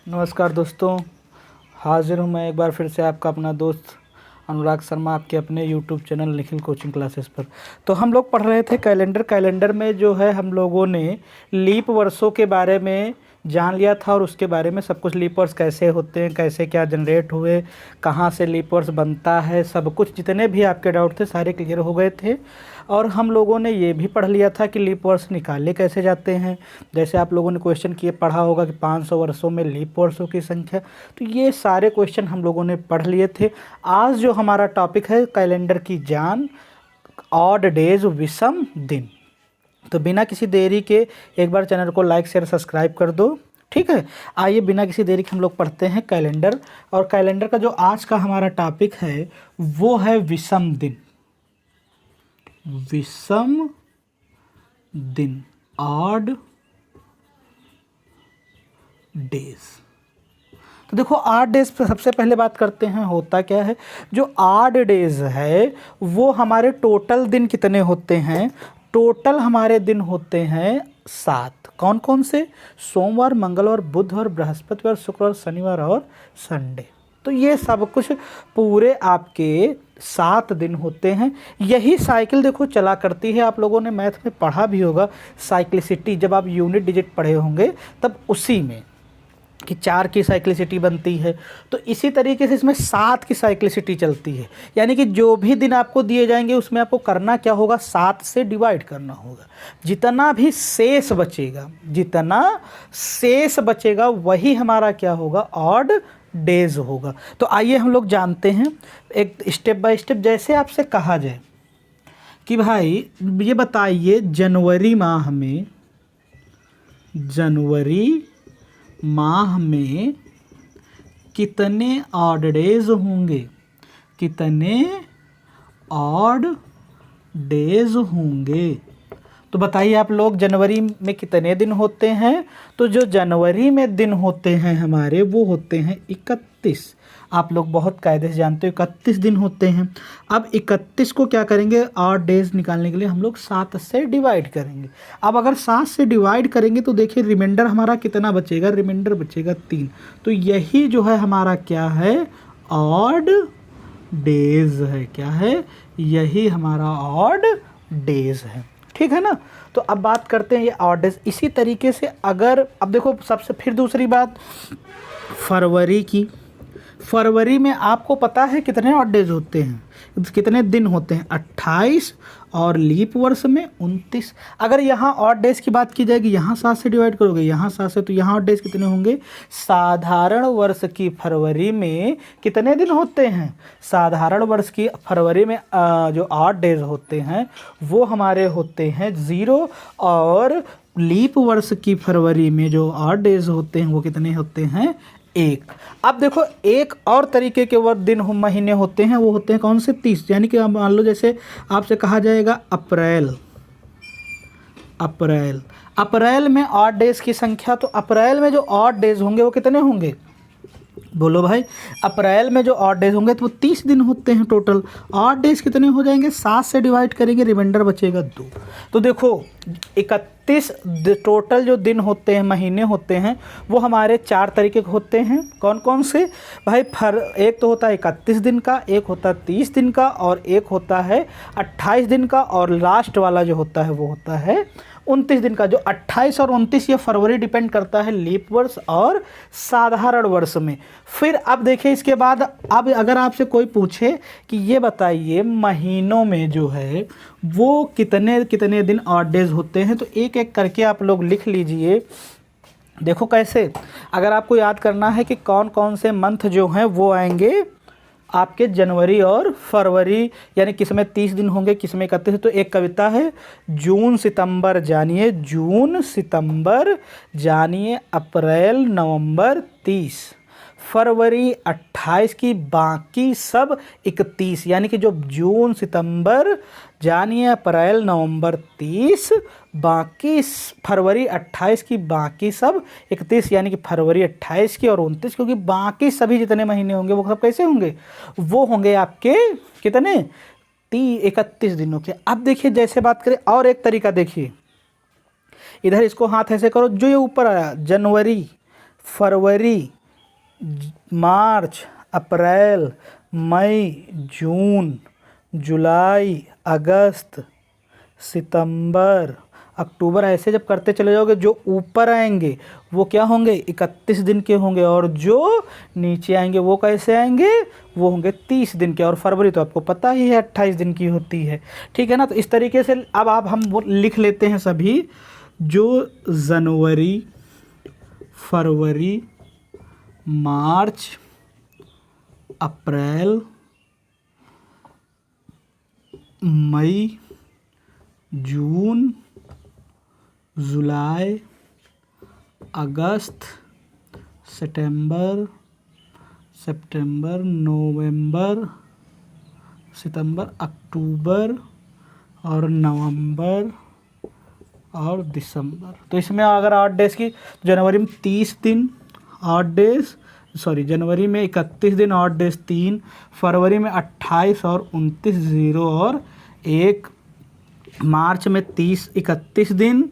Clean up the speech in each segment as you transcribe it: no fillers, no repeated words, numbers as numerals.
नमस्कार दोस्तों, हाजिर हूँ मैं एक बार फिर से आपका अपना दोस्त अनुराग शर्मा आपके अपने YouTube channel Nikhil coaching classes पर। तो हम लोग पढ़ रहे थे कैलेंडर में जो है हम लोगों ने लीप वर्षों के बारे में जान लिया था और उसके बारे में सब कुछ, लीप वर्ष कैसे होते हैं, कैसे क्या जनरेट हुए, कहाँ से लीप वर्ष बनता है, सब कुछ जितने भी आपके डाउट थे सारे क्लियर हो गए थे। और हम लोगों ने ये भी पढ़ लिया था कि लीप वर्ष निकाले कैसे जाते हैं। जैसे आप लोगों ने क्वेश्चन किए पढ़ा होगा कि 500 वर्षों में लीप वर्षों की संख्या, तो ये सारे क्वेश्चन हम लोगों ने पढ़ लिए थे। आज जो हमारा टॉपिक है कैलेंडर की जान, ऑड डेज, विषम दिन। तो बिना किसी देरी के एक बार चैनल को लाइक शेयर सब्सक्राइब कर दो, ठीक है। आइए बिना किसी देरी के हम लोग पढ़ते हैं कैलेंडर। और कैलेंडर का जो आज का हमारा टॉपिक है वो है विषम दिन। विषम दिन, ऑड डेज। तो देखो ऑड डेज पे सबसे पहले बात करते हैं होता क्या है। जो ऑड डेज है वो हमारे टोटल दिन कितने होते हैं। टोटल हमारे दिन होते हैं 7। कौन कौन से? सोमवार, मंगलवार, बुधवार, बृहस्पतिवार, शुक्रवार, शनिवार और संडे। तो ये सब कुछ पूरे आपके 7 दिन होते हैं। यही साइकिल देखो चला करती है, आप लोगों ने मैथ में पढ़ा भी होगा साइक्लिसिटी, जब आप यूनिट डिजिट पढ़े होंगे तब उसी में कि 4 की साइक्लिसिटी बनती है। तो इसी तरीके से इसमें 7 की साइक्लिसिटी चलती है। यानी कि जो भी दिन आपको दिए जाएंगे उसमें आपको करना क्या होगा, 7 से डिवाइड करना होगा। जितना भी शेष बचेगा, जितना शेष बचेगा वही हमारा क्या होगा, ऑड डेज होगा। तो आइए हम लोग जानते हैं एक स्टेप बाय स्टेप। जैसे आपसे कहा जाए कि भाई ये बताइए जनवरी माह में कितने ऑड डेज होंगे, कितने ऑड डेज होंगे। तो बताइए आप लोग जनवरी में कितने दिन होते हैं। तो जो जनवरी में दिन होते हैं हमारे वो होते हैं 31। आप लोग बहुत कायदे से जानते हो 31 दिन होते हैं। अब 31 को क्या करेंगे, ऑड डेज निकालने के लिए हम लोग 7 से डिवाइड करेंगे। अब अगर 7 से डिवाइड करेंगे तो देखिए रिमाइंडर हमारा कितना बचेगा, रिमाइंडर बचेगा 3। तो यही जो है हमारा क्या है, ऑड डेज है। क्या है? यही हमारा ऑड डेज है, ठीक है ना। तो अब बात करते हैं ये ऑड डेज। इसी तरीके से अगर अब देखो सबसे फिर दूसरी बात फरवरी की। फरवरी में आपको पता है कितने ऑड डेज होते हैं, कितने दिन होते हैं, 28 और लीप वर्ष में 29। अगर यहाँ ऑड डेज की बात की जाएगी, यहाँ 7 से डिवाइड करोगे, यहाँ 7 से, तो यहाँ ऑड डेज कितने होंगे। साधारण वर्ष की फरवरी में कितने दिन होते हैं, साधारण वर्ष की फरवरी में जो ऑड डेज होते हैं वो हमारे होते हैं 0। और लीप वर्ष की फरवरी में जो ऑड डेज होते हैं वो कितने होते हैं, 1। अब देखो एक और तरीके के वर्ष दिन महीने होते हैं, वो होते हैं कौन से, 30। यानी कि मान लो जैसे आपसे कहा जाएगा अप्रैल में ऑड डेज की संख्या। तो अप्रैल में जो ऑड डेज होंगे वो कितने होंगे, बोलो भाई। अप्रैल में जो ऑड डेज होंगे तो वो 30 दिन होते हैं टोटल। ऑड डेज कितने हो जाएंगे, 7 से डिवाइड करेंगे, रिमाइंडर बचेगा 2। तो देखो 31 टोटल जो दिन होते हैं, महीने होते हैं, वो हमारे 4 तरीके के होते हैं। कौन कौन से भाई, एक तो होता है 31 दिन का, एक होता है 30 दिन का, और एक होता है 28 दिन का, और लास्ट वाला जो होता है वो होता है 29 दिन का। जो 28 और 29 ये फरवरी डिपेंड करता है लीप वर्ष और साधारण वर्ष में। फिर अब देखिए इसके बाद, अब अगर आपसे कोई पूछे कि ये बताइए महीनों में जो है वो कितने कितने दिन ऑड डेज होते हैं, तो एक एक करके आप लोग लिख लीजिए। देखो कैसे, अगर आपको याद करना है कि कौन कौन से मंथ जो हैं वो आएंगे आपके जनवरी और फरवरी, यानी किसमें 30 दिन होंगे, किसमें 31। तो एक कविता है, जून सितंबर जानिए अप्रैल नवंबर 30, फरवरी 28 की बाकी सब 31। यानी कि जो जून सितंबर जानिए अप्रैल नवंबर 30, बाकी फरवरी 28 की बाकी सब 31। यानी कि फरवरी 28 की और 29, क्योंकि बाकी सभी जितने महीने होंगे वो सब कैसे होंगे, वो होंगे आपके कितने, 31 दिनों के। अब देखिए जैसे बात करें और एक तरीका देखिए, इधर इसको हाथ ऐसे करो, जो ये ऊपर आया जनवरी फरवरी मार्च, अप्रैल, मई, जून, जुलाई, अगस्त, सितंबर, अक्टूबर, ऐसे जब करते चले जाओगे जो ऊपर आएंगे वो क्या होंगे 31 दिन के होंगे, और जो नीचे आएंगे वो कैसे आएंगे, वो होंगे 30 दिन के। और फरवरी तो आपको पता ही है 28 दिन की होती है, ठीक है ना। तो इस तरीके से अब आप हम वो लिख लेते हैं सभी, जो जनवरी, फरवरी, मार्च, अप्रैल, मई, जून, जुलाई, अगस्त, सितंबर, नवंबर, सितंबर, अक्टूबर और नवंबर और दिसंबर। तो इसमें अगर 8 डेज़ की, जनवरी में 30 दिन 8 डेज़, जनवरी में 31 दिन 8 डेज़ 3, फरवरी में 28 और 29 0 और 1, मार्च में 31 दिन,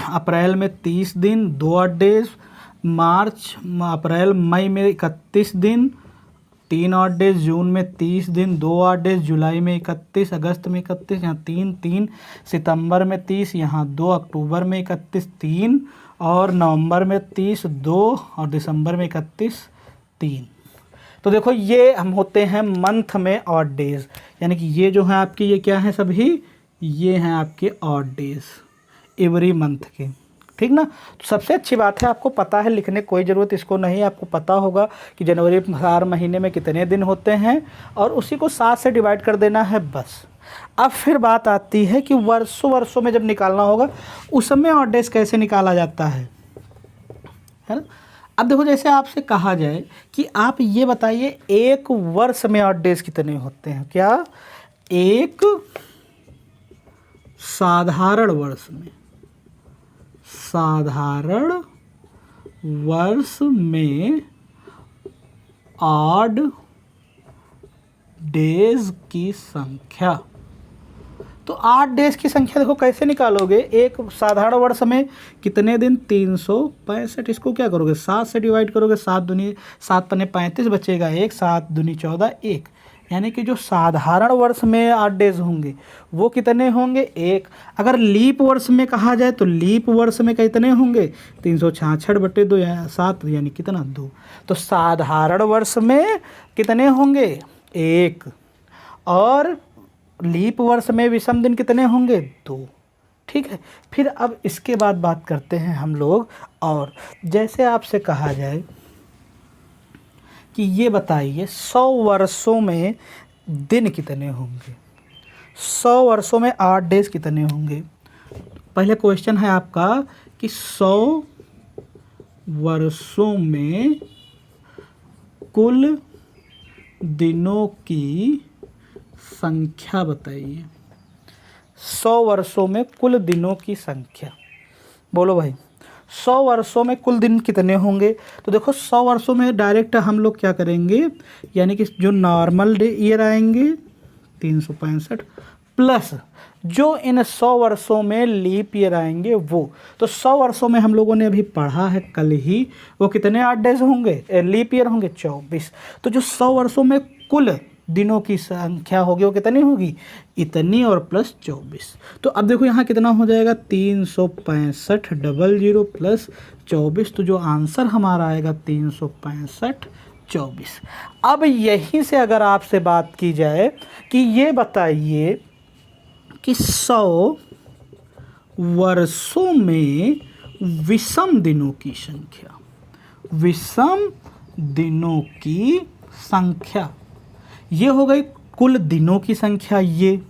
अप्रैल में 30 दिन 2 8 डेज़, मार्च, अप्रैल, मई में 31 दिन 3 8 डेज़, जून में 30 दिन 2 8 डेज़, जुलाई में 31, अगस्त में 31, यहाँ 3 सितंबर में 30, यहाँ 2, अक्टूबर में 31 3, और नवंबर में 30 2, और दिसंबर में 31 3। तो देखो ये हम होते हैं मंथ में ऑड डेज़, यानी कि ये जो है आपकी, ये क्या है सभी, ये हैं आपके ऑड डेज़ एवरी मंथ के, ठीक ना। तो सबसे अच्छी बात है, आपको पता है, लिखने कोई ज़रूरत इसको नहीं, आपको पता होगा कि जनवरी हर महीने में कितने दिन होते हैं, और उसी को 7 से डिवाइड कर देना है बस। अब फिर बात आती है कि वर्षों में जब निकालना होगा उस समय ऑड डेज़ कैसे निकाला जाता है ना। अब देखो, जैसे आपसे कहा जाए कि आप ये बताइए एक वर्ष में ऑड डेज़ कितने होते हैं, क्या एक साधारण वर्ष में ऑड डेज की संख्या। तो 8 डेज की संख्या देखो कैसे निकालोगे, एक साधारण वर्ष में कितने दिन 365, इसको क्या करोगे 7 से डिवाइड करोगे, 7 पन्ने 35 बचेगा 1, 7 दूनी 14 1, यानी कि जो साधारण वर्ष में 8 डेज होंगे वो कितने होंगे 1। अगर लीप वर्ष में कहा जाए तो लीप वर्ष में कितने होंगे 366 बटे 2 या 7, यानी कितना 2। तो साधारण वर्ष में कितने होंगे 1, और लीप वर्ष में विषम दिन कितने होंगे 2, ठीक है। फिर अब इसके बाद बात करते हैं हम लोग, और जैसे आपसे कहा जाए कि ये बताइए 100 वर्षों में दिन कितने होंगे, 100 वर्षों में 8 डेज कितने होंगे। पहले क्वेश्चन है आपका कि 100 वर्षों में कुल दिनों की संख्या बताइए। 100 वर्षों में कुल दिनों की संख्या, बोलो भाई 100 वर्षों में कुल दिन कितने होंगे। तो देखो 100 वर्षों में डायरेक्ट हम लोग क्या करेंगे, यानी कि जो नॉर्मल डे ईयर आएंगे 365 प्लस जो इन 100 वर्षों में लीप ईयर आएंगे वो। तो 100 वर्षों में हम लोगों ने अभी पढ़ा है कल ही, वो कितने 8 डेज होंगे, लीप ईयर होंगे 24। तो जो 100 वर्षों में कुल दिनों की संख्या होगी वो कितनी होगी, इतनी और प्लस 24। तो अब देखो यहाँ कितना हो जाएगा 365 00 प्लस 24, तो जो आंसर हमारा आएगा 365 24। अब यहीं से अगर आपसे बात की जाए कि ये बताइए कि 100 वर्षों में विषम दिनों की संख्या, विषम दिनों की संख्या, ये हो गई कुल दिनों की संख्या ये।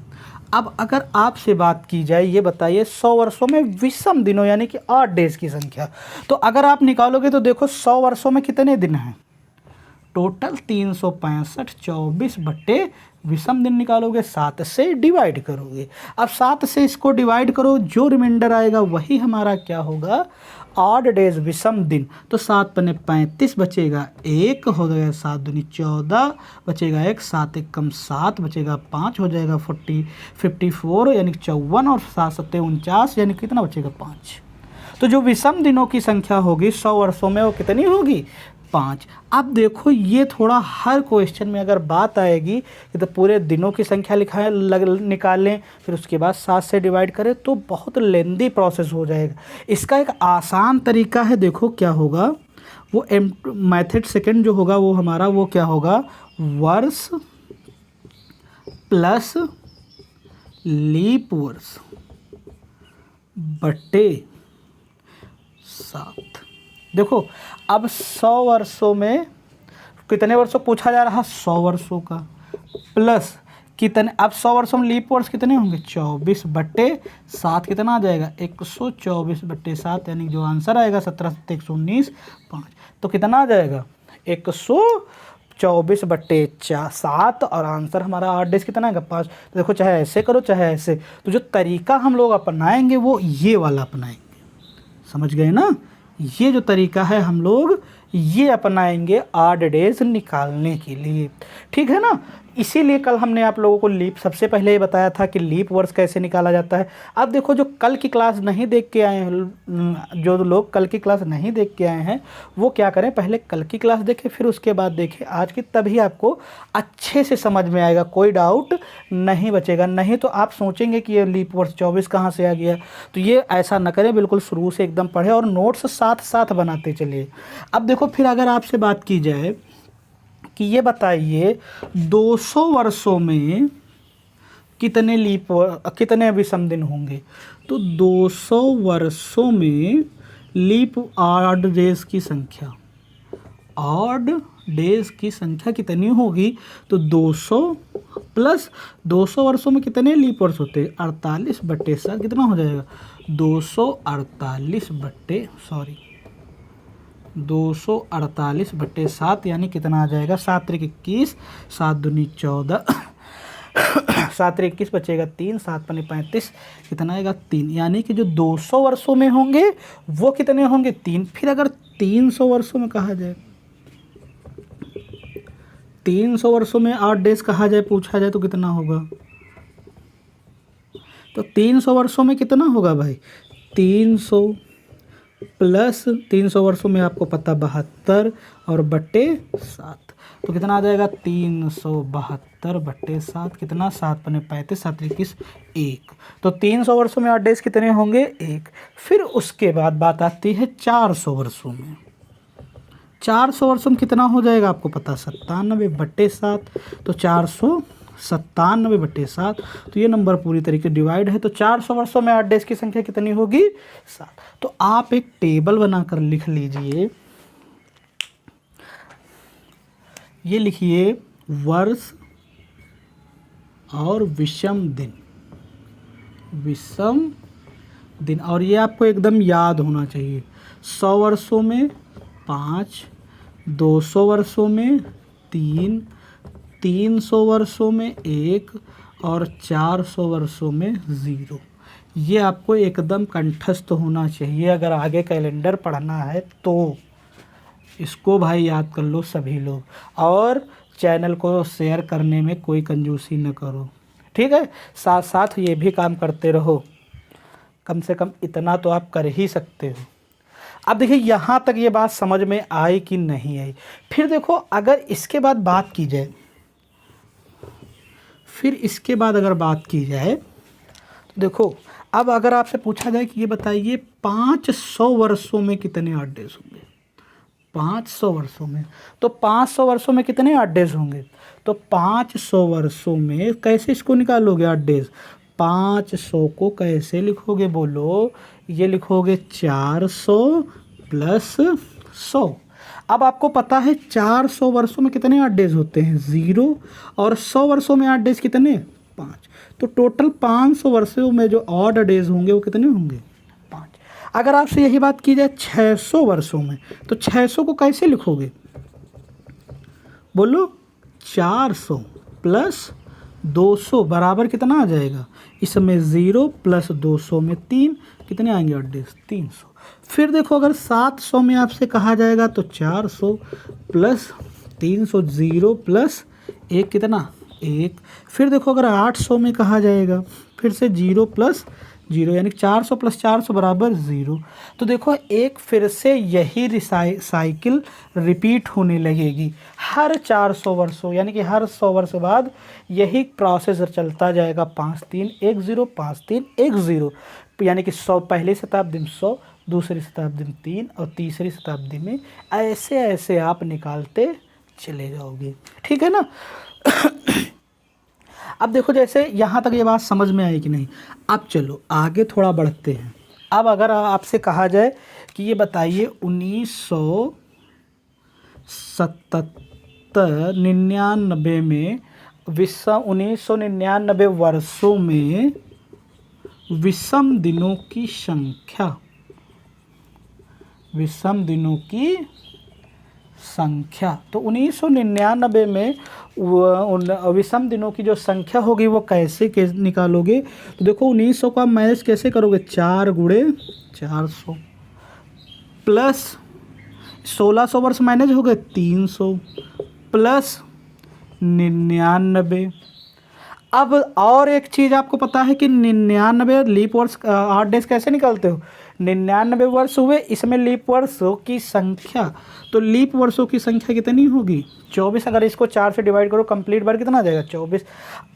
अब अगर आपसे बात की जाए, ये बताइए 100 वर्षों में विषम दिनों यानी कि 8 डेज की संख्या, तो अगर आप निकालोगे तो देखो 100 वर्षों में कितने दिन हैं, टोटल 365 24 बटे विषम दिन निकालोगे 7 से डिवाइड करोगे। अब 7 से इसको डिवाइड करो, जो रिमाइंडर आएगा वही हमारा क्या होगा, ऑड डेज विषम दिन। तो 7 पन्ने 35 बचेगा 1, हो जाएगा 7 दूनी 14 बचेगा 1, 7 1 कम 7 बचेगा 5, हो जाएगा 54 यानी 54, और 7 7 49 यानी कितना बचेगा 5। तो जो विषम दिनों की संख्या होगी 100 वर्षों में वो कितनी होगी? 5। अब देखो ये थोड़ा हर क्वेश्चन में अगर बात आएगी कि तो पूरे दिनों की संख्या निकालें, फिर उसके बाद 7 से डिवाइड करें, तो बहुत लेंदी प्रोसेस हो जाएगा। इसका एक आसान तरीका है, देखो क्या होगा, वो मेथड सेकंड जो होगा वो हमारा वो क्या होगा, वर्ष प्लस लीप वर्ष बटे 7। देखो अब 100 वर्षों में कितने वर्षों पूछा जा रहा है? 100 वर्षों का, प्लस कितने, अब 100 वर्षों में लीप वर्ष कितने होंगे? 24 बट्टे 7 कितना आ जाएगा? 124 बट्टे 7, यानी जो आंसर आएगा 17 × 119 5। तो कितना आ जाएगा? 124 बट्टे 7, और आंसर हमारा 8 डेज कितना आएगा? 5। तो देखो चाहे ऐसे करो चाहे ऐसे, तो जो तरीका हम लोग अपनाएंगे वो ये वाला अपनाएंगे। समझ गए ना? ये जो तरीका है हम लोग ये अपनाएंगे 8 डेज निकालने के लिए, ठीक है ना? इसीलिए कल हमने आप लोगों को लीप सबसे पहले ही बताया था कि लीप वर्ष कैसे निकाला जाता है। अब देखो जो कल की क्लास नहीं देख के आए हैं, जो लोग कल की क्लास नहीं देख के आए हैं वो क्या करें, पहले कल की क्लास देखें फिर उसके बाद देखें आज की, तभी आपको अच्छे से समझ में आएगा, कोई डाउट नहीं बचेगा। नहीं तो आप सोचेंगे कि ये लीप वर्ष 24 कहाँ से आ गया, तो ये ऐसा न करें, बिल्कुल शुरू से एकदम पढ़े और नोट्स साथ साथ बनाते चलिए। अब देखो फिर अगर आपसे बात की जाए कि ये बताइए 200 वर्षों में कितने विषम दिन होंगे, तो 200 वर्षों में लीप ऑड डेज की संख्या, ऑड डेज की संख्या कितनी होगी? तो 200 प्लस 200 वर्षों में कितने लीप वर्ष होते हैं? 48 बट्टे 7 कितना हो जाएगा? 248 बट्टे 7, यानी कितना आ जाएगा? 7 × 21, 7 दूनी 14, 7 × 21 बचेगा 3, 7 × 35 कितना आएगा? 3। यानी कि जो 200 वर्षों में होंगे वो कितने होंगे? 3। फिर अगर 300 वर्षों में कहा जाए, 300 वर्षों में 8 डेज कहा जाए, पूछा जाए तो कितना होगा? तो 300 वर्षों में कितना होगा भाई? 300 प्लस 300 वर्षों में आपको पता 72 और बट्टे 7, तो कितना आ जाएगा? 372 बट्टे 7 कितना? 7 × 35, 7 × 21 1। तो 300 वर्षों में 8 डेज कितने होंगे? 1। फिर उसके बाद बात आती है 400 वर्षों में। 400 वर्षों में कितना हो जाएगा आपको पता? 97 बट्टे 7, तो 497 बट्टे 7, तो ये नंबर पूरी तरीके डिवाइड है। तो 400 वर्षों में 8 डेज की संख्या कितनी होगी? 7। तो आप एक टेबल बनाकर लिख लीजिए, ये लिखिए वर्ष और विषम दिन, और ये आपको एकदम याद होना चाहिए। 100 वर्षों में 5, 200 वर्षों में 3, 300 वर्षों में 1 और 400 वर्षों में 0। ये आपको एकदम कंठस्थ होना चाहिए अगर आगे कैलेंडर पढ़ना है तो। इसको भाई याद कर लो सभी लोग, और चैनल को शेयर करने में कोई कंजूसी न करो, ठीक है? साथ साथ ये भी काम करते रहो, कम से कम इतना तो आप कर ही सकते हो। अब देखिए यहाँ तक ये बात समझ में आई कि नहीं आई। फिर देखो अगर इसके बाद बात की जाए, तो देखो अब अगर आपसे पूछा जाए कि ये बताइए 500 वर्षों में कितने 8 डेज होंगे? 500 वर्षों में, तो 500 वर्षों में कितने 8 डेज होंगे? तो 500 वर्षों में कैसे इसको निकालोगे 8 डेज? 500 को कैसे लिखोगे बोलो? ये लिखोगे 400 प्लस 100। अब आपको पता है 400 वर्षों में कितने 8 डेज होते हैं? 0, और 100 वर्षों में 8 डेज कितने? 5। तो टोटल 500 वर्षों में जो ऑड डेज होंगे वो कितने होंगे? 5। अगर आपसे यही बात की जाए 600 वर्षों में, तो 600 को कैसे लिखोगे बोलो? 400 प्लस 200 बराबर कितना आ जाएगा? इसमें 0 प्लस 200 में 3, कितने आएंगे 8 डेज? 300। फिर देखो अगर 700 में आपसे कहा जाएगा तो 400 प्लस 300, 0 प्लस 1 कितना? 1। फिर देखो अगर 800 में कहा जाएगा, फिर से 0 प्लस 0, यानी 400 + 400 = 0। तो देखो एक फिर से यही साइकिल रिपीट होने लगेगी हर 400 वर्षों, यानी कि हर 100 वर्ष बाद यही प्रोसेस चलता जाएगा। 5 3 1 0, 5 3 1 0, यानी कि 100 पहली शताब्दी में 100, दूसरी शताब्दी में 3 और तीसरी शताब्दी में ऐसे ऐसे आप निकालते चले जाओगे। ठीक है ना। अब देखो जैसे यहाँ तक ये बात समझ में आई कि नहीं। अब चलो आगे थोड़ा बढ़ते हैं। अब अगर आपसे कहा जाए कि ये बताइए 1999 में 1999 वर्षों में विषम दिनों की संख्या, विषम दिनों की संख्या। तो 1999 में विषम दिनों की जो संख्या होगी वो कैसे निकालोगे। तो देखो 1900 का मैनेज कैसे करोगे, 4 × 400 प्लस 1600 वर्ष मैनेज हो गए 300 प्लस 99। अब और एक चीज़ आपको पता है कि 99 लीप वर्ष 8 डेज कैसे निकालते हो। 99 वर्ष हुए, इसमें लीप वर्षों की संख्या, तो लीप वर्षों की संख्या कितनी होगी 24। अगर इसको 4 से डिवाइड करो कंप्लीट बार कितना आ जाएगा 24।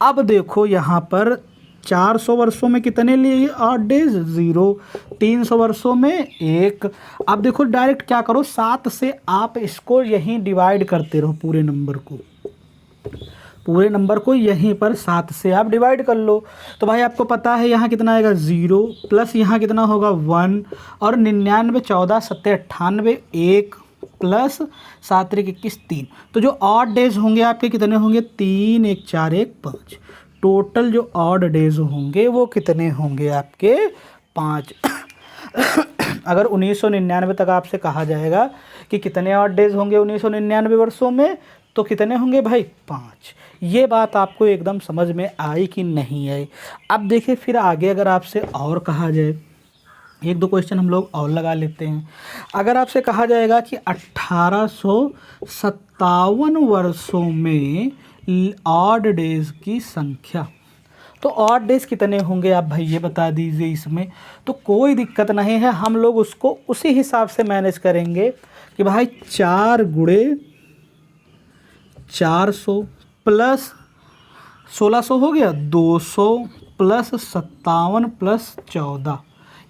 अब देखो यहाँ पर 400 वर्षों में कितने लिए 8 डेज 0, 300 वर्षों में 1। अब देखो डायरेक्ट क्या करो, 7 से आप इसको यहीं डिवाइड करते रहो, पूरे नंबर को यहीं पर 7 से आप डिवाइड कर लो। तो भाई आपको पता है यहाँ कितना आएगा 0 प्लस यहाँ कितना होगा 1 और 99 14 7 98 1 प्लस 7 3 21 3। तो जो ऑड डेज होंगे आपके कितने होंगे 3 1 4 1 5। टोटल जो ऑड डेज होंगे वो कितने होंगे आपके 5। अगर 1999 तक आपसे कहा जाएगा कि कितने ऑड डेज होंगे 1999 वर्षों में, तो कितने होंगे भाई 5। ये बात आपको एकदम समझ में आई कि नहीं आई। अब देखिए फिर आगे अगर आपसे और कहा जाए, एक दो क्वेश्चन हम लोग और लगा लेते हैं। अगर आपसे कहा जाएगा कि 1857 वर्षों में ऑड डेज की संख्या, तो ऑड डेज कितने होंगे आप भाई ये बता दीजिए। इसमें तो कोई दिक्कत नहीं है, हम लोग उसको उसी हिसाब से मैनेज करेंगे कि भाई 4 × 400 प्लस 1600 हो गया 200 प्लस 57 प्लस 14,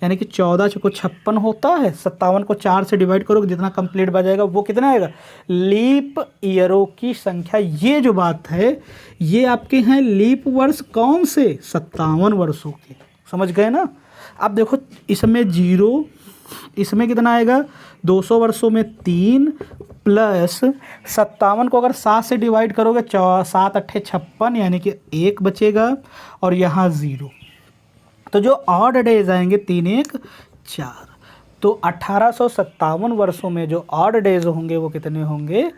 यानी कि 14 को 56 होता है। 57 को 4 से डिवाइड करोगे जितना कंप्लीट बच वो कितना आएगा लीप ईयरों की संख्या। ये जो बात है ये आपके हैं लीप वर्ष कौन से 57 वर्षों के, समझ गए ना। अब देखो इसमें 0, इसमें कितना आएगा 200 वर्षों में 3 प्लस 57 को अगर 7 से डिवाइड करोगे 7 8 56, यानी कि 1 बचेगा और यहाँ 0। तो जो ऑड डेज आएंगे 3 1 4। तो 1857 वर्षों में जो ऑड डेज होंगे वो कितने होंगे,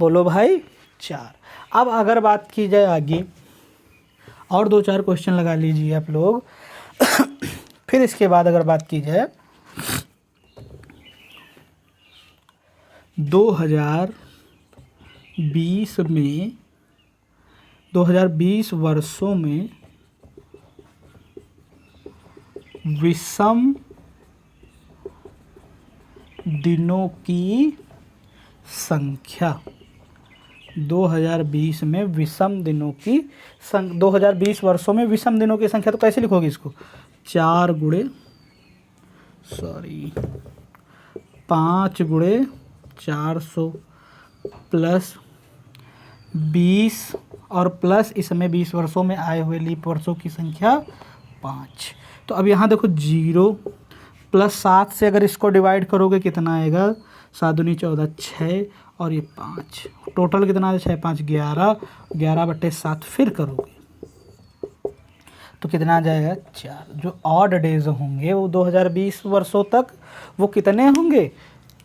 बोलो भाई 4। अब अगर बात की जाए आगे, और 2-4 क्वेश्चन लगा लीजिए आप लोग। फिर इसके बाद अगर बात की जाए 2020 में 2020 वर्षों में विषम दिनों की संख्या, 2020 में विषम दिनों की 2020 वर्षों में विषम दिनों की संख्या। तो कैसे लिखोगे इसको 5 × 400 प्लस 20 और प्लस इसमें 20 वर्षों में आए हुए लीप वर्षों की संख्या 5। तो अब यहाँ देखो 0 प्लस 7 से अगर इसको डिवाइड करोगे कितना आएगा 7 दूनी 14 6 और ये 5। टोटल कितना है 6 5 11, 11/7 फिर करोगे तो कितना आ जाएगा 4। जो ऑड डेज होंगे वो 2020 वर्षों तक वो कितने होंगे,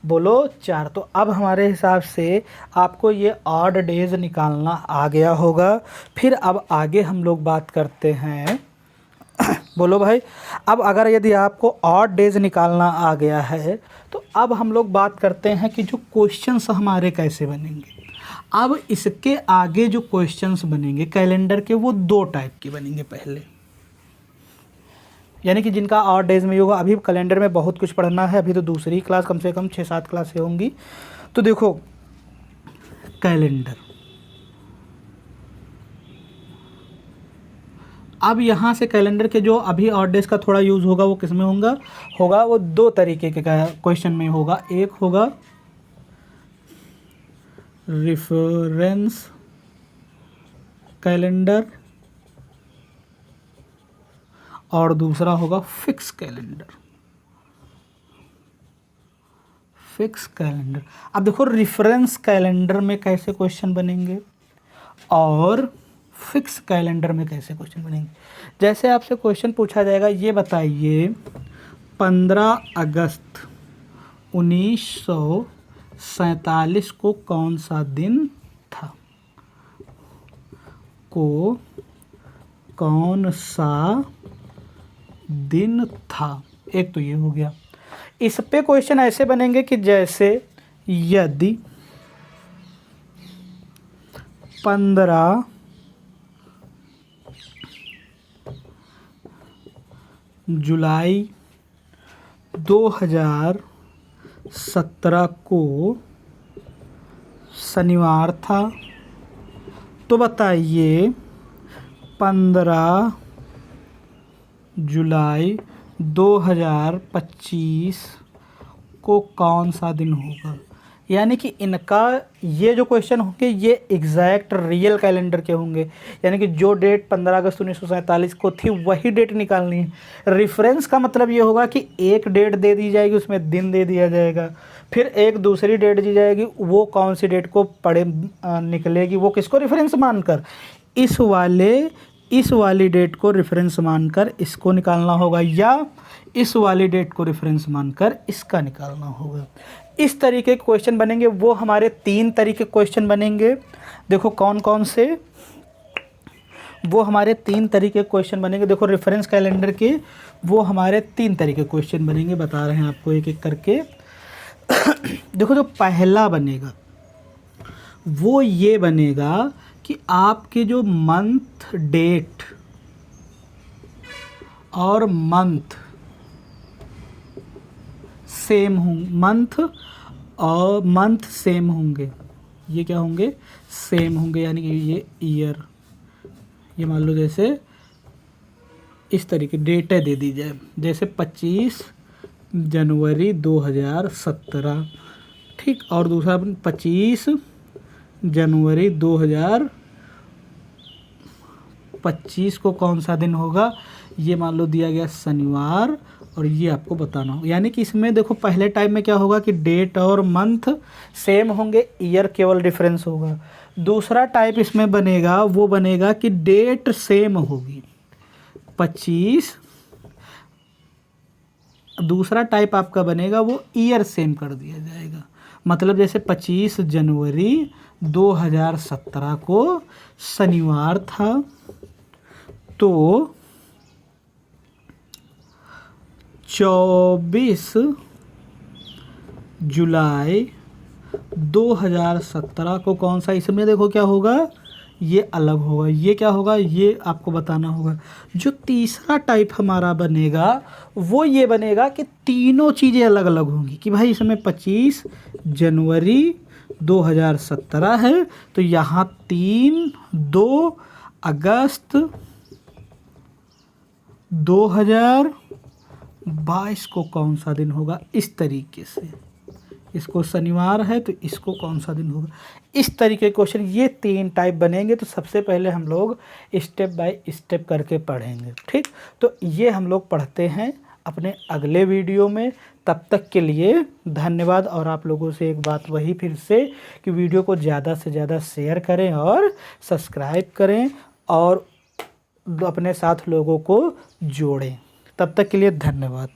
बोलो 4। तो अब हमारे हिसाब से आपको ये ऑड डेज निकालना आ गया होगा। फिर अब आगे हम लोग बात करते हैं बोलो भाई। अब अगर यदि आपको ऑड डेज निकालना आ गया है तो अब हम लोग बात करते हैं कि जो क्वेश्चंस हमारे कैसे बनेंगे। अब इसके आगे जो क्वेश्चंस बनेंगे कैलेंडर के वो 2 टाइप के बनेंगे। यानी कि जिनका ऑड डेज में होगा। अभी कैलेंडर में बहुत कुछ पढ़ना है, अभी तो दूसरी क्लास, कम से कम 6-7 क्लासें होंगी। तो देखो कैलेंडर, अब यहाँ से कैलेंडर के जो अभी ऑड डेज का थोड़ा यूज़ होगा वो किस में होगा वो 2 तरीके के क्वेश्चन में होगा। एक होगा रेफरेंस कैलेंडर और दूसरा होगा फिक्स कैलेंडर। फिक्स कैलेंडर, अब देखो रेफरेंस कैलेंडर में कैसे क्वेश्चन बनेंगे और फिक्स कैलेंडर में कैसे क्वेश्चन बनेंगे। जैसे आपसे क्वेश्चन पूछा जाएगा, ये बताइए 15 अगस्त 1947 को कौन सा दिन था, को कौन सा दिन था। एक तो ये हो गया। इस पे क्वेश्चन ऐसे बनेंगे कि जैसे यदि 15 जुलाई 2017 को शनिवार था, तो बताइए 15 जुलाई 2025 को कौन सा दिन होगा। यानी कि इनका ये जो क्वेश्चन होंगे ये एग्जैक्ट रियल कैलेंडर के होंगे, यानी कि जो डेट 15 अगस्त 1947 को थी वही डेट निकालनी है। रेफरेंस का मतलब ये होगा कि एक डेट दे दी जाएगी, उसमें दिन दे दिया जाएगा, फिर एक दूसरी डेट दी जाएगी, वो कौन सी डेट को पढ़े निकलेगी, वो किसको रेफरेंस मानकर, इस वाली डेट को रेफरेंस मानकर इसको निकालना होगा, या इस वाली डेट को रेफरेंस मानकर इसका निकालना होगा। इस तरीके के क्वेश्चन बनेंगे। वो हमारे 3 तरीके क्वेश्चन बनेंगे। देखो कौन कौन से, वो हमारे 3 तरीके क्वेश्चन बनेंगे। देखो रेफरेंस कैलेंडर के वो हमारे 3 तरीके क्वेश्चन बनेंगे, बता रहे हैं आपको एक एक करके। देखो जो पहला बनेगा वो ये बनेगा कि आपके जो मंथ डेट और मंथ सेम होंगे, मंथ सेम होंगे। ये क्या होंगे, सेम होंगे, यानी कि ये ईयर, ये मान लो जैसे इस तरीके डेटें दे दी जाए, जैसे 25 जनवरी 2017, ठीक, और दूसरा 25 जनवरी 2025 को कौन सा दिन होगा, ये मान लो दिया गया शनिवार, और ये आपको बताना हो। यानी कि इसमें देखो पहले टाइप में क्या होगा कि डेट और मंथ सेम होंगे, ईयर केवल डिफरेंस होगा। दूसरा टाइप इसमें बनेगा, वो बनेगा कि डेट सेम होगी 25, दूसरा टाइप आपका बनेगा वो ईयर सेम कर दिया जाएगा। मतलब जैसे 25 जनवरी 2017 को शनिवार था, तो 24 जुलाई 2017 को कौन सा, इसमें देखो क्या होगा, ये अलग होगा, ये क्या होगा, ये आपको बताना होगा। जो तीसरा टाइप हमारा बनेगा वो ये बनेगा कि तीनों चीज़ें अलग अलग होंगी, कि भाई इसमें 25 जनवरी 2017 है, तो यहाँ 2 अगस्त 2022 को कौन सा दिन होगा। इस तरीके से इसको शनिवार है तो इसको कौन सा दिन होगा। इस तरीके के क्वेश्चन ये 3 टाइप बनेंगे। तो सबसे पहले हम लोग स्टेप बाय स्टेप करके पढ़ेंगे, ठीक। तो ये हम लोग पढ़ते हैं अपने अगले वीडियो में। तब तक के लिए धन्यवाद। और आप लोगों से एक बात वही फिर से कि वीडियो को ज़्यादा से ज़्यादा शेयर करें और सब्सक्राइब करें और अपने साथ लोगों को जोड़ें। तब तक के लिए धन्यवाद।